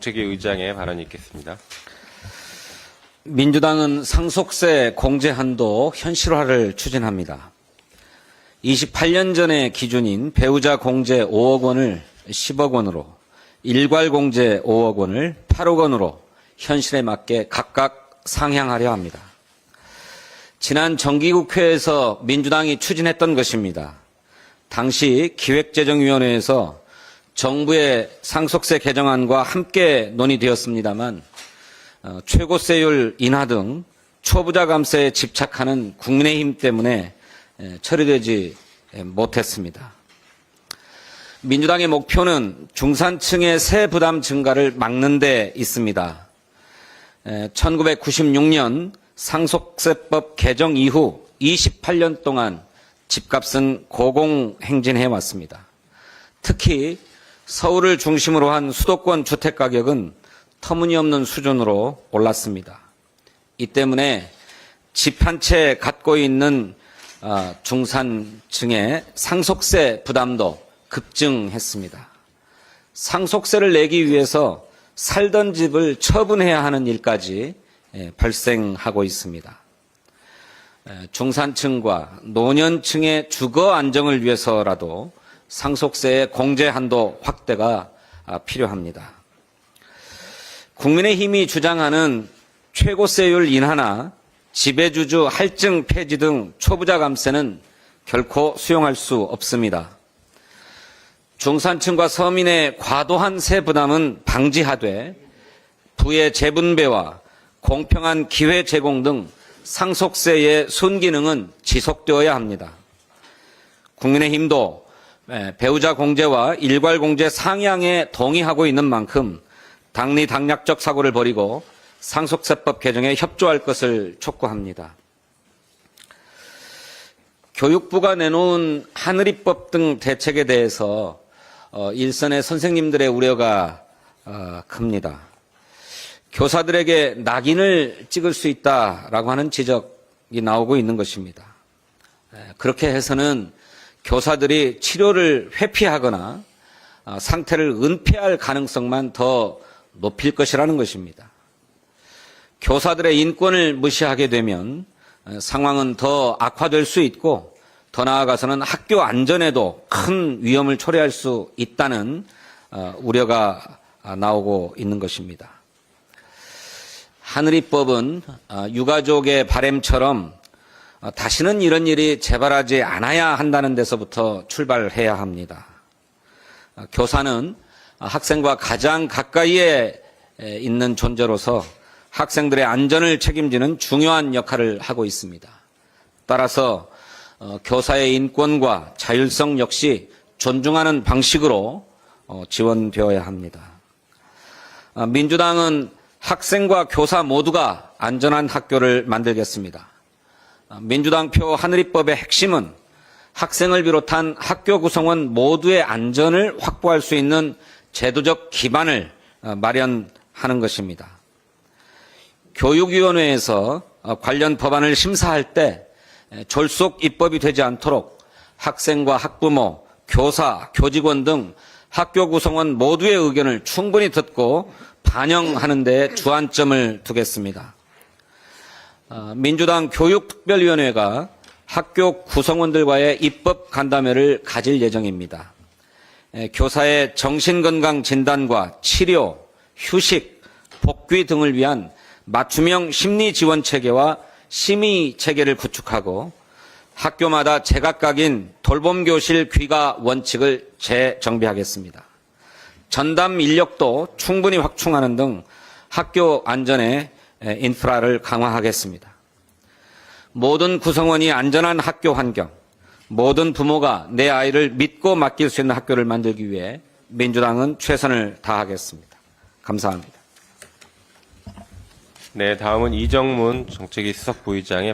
정책위 의장의 발언이 있겠습니다. 민주당은 상속세 공제 한도 현실화를 추진합니다. 28년 전의 기준인 배우자 공제 5억 원을 10억 원으로, 일괄 공제 5억 원을 8억 원으로 현실에 맞게 각각 상향하려 합니다. 지난 정기국회에서 민주당이 추진했던 것입니다. 당시 기획재정위원회에서 정부의 상속세 개정안과 함께 논의되었습니다만 최고세율 인하 등 초부자 감세에 집착하는 국민의힘 때문에 처리되지 못했습니다. 민주당의 목표는 중산층의 세 부담 증가를 막는 데 있습니다. 1996년 상속세법 개정 이후 28년 동안 집값은 고공행진해 왔습니다. 특히 서울을 중심으로 한 수도권 주택가격은 터무니없는 수준으로 올랐습니다. 이 때문에 집 한 채 갖고 있는 중산층의 상속세 부담도 급증했습니다. 상속세를 내기 위해서 살던 집을 처분해야 하는 일까지 발생하고 있습니다. 중산층과 노년층의 주거 안정을 위해서라도 상속세의 공제 한도 확대가 필요합니다. 국민의힘이 주장하는 최고세율 인하나 지배주주 할증 폐지 등 초부자 감세는 결코 수용할 수 없습니다. 중산층과 서민의 과도한 세 부담은 방지하되 부의 재분배와 공평한 기회 제공 등 상속세의 순기능은 지속되어야 합니다. 국민의힘도 배우자 공제와 일괄 공제 상향에 동의하고 있는 만큼 당리당략적 사고를 버리고 상속세법 개정에 협조할 것을 촉구합니다. 교육부가 내놓은 하늘이법 등 대책에 대해서 일선의 선생님들의 우려가 큽니다. 교사들에게 낙인을 찍을 수 있다라고 하는 지적이 나오고 있는 것입니다. 그렇게 해서는 교사들이 치료를 회피하거나 상태를 은폐할 가능성만 더 높일 것이라는 것입니다. 교사들의 인권을 무시하게 되면 상황은 더 악화될 수 있고 더 나아가서는 학교 안전에도 큰 위험을 초래할 수 있다는 우려가 나오고 있는 것입니다. 하늘이법은 유가족의 바람처럼 다시는 이런 일이 재발하지 않아야 한다는 데서부터 출발해야 합니다. 교사는 학생과 가장 가까이에 있는 존재로서 학생들의 안전을 책임지는 중요한 역할을 하고 있습니다. 따라서 교사의 인권과 자율성 역시 존중하는 방식으로 지원되어야 합니다. 민주당은 학생과 교사 모두가 안전한 학교를 만들겠습니다. 민주당표 하늘이법의 핵심은 학생을 비롯한 학교 구성원 모두의 안전을 확보할 수 있는 제도적 기반을 마련하는 것입니다. 교육위원회에서 관련 법안을 심사할 때 졸속 입법이 되지 않도록 학생과 학부모, 교사, 교직원 등 학교 구성원 모두의 의견을 충분히 듣고 반영하는 데 주안점을 두겠습니다. 민주당 교육특별위원회가 학교 구성원들과의 입법 간담회를 가질 예정입니다. 교사의 정신건강 진단과 치료, 휴식, 복귀 등을 위한 맞춤형 심리 지원 체계와 심의 체계를 구축하고 학교마다 제각각인 돌봄교실 귀가 원칙을 재정비하겠습니다. 전담 인력도 충분히 확충하는 등 학교 안전의 인프라를 강화하겠습니다. 모든 구성원이 안전한 학교 환경, 모든 부모가 내 아이를 믿고 맡길 수 있는 학교를 만들기 위해 민주당은 최선을 다하겠습니다. 감사합니다. 네, 다음은 이정문 정책위 수석부의장의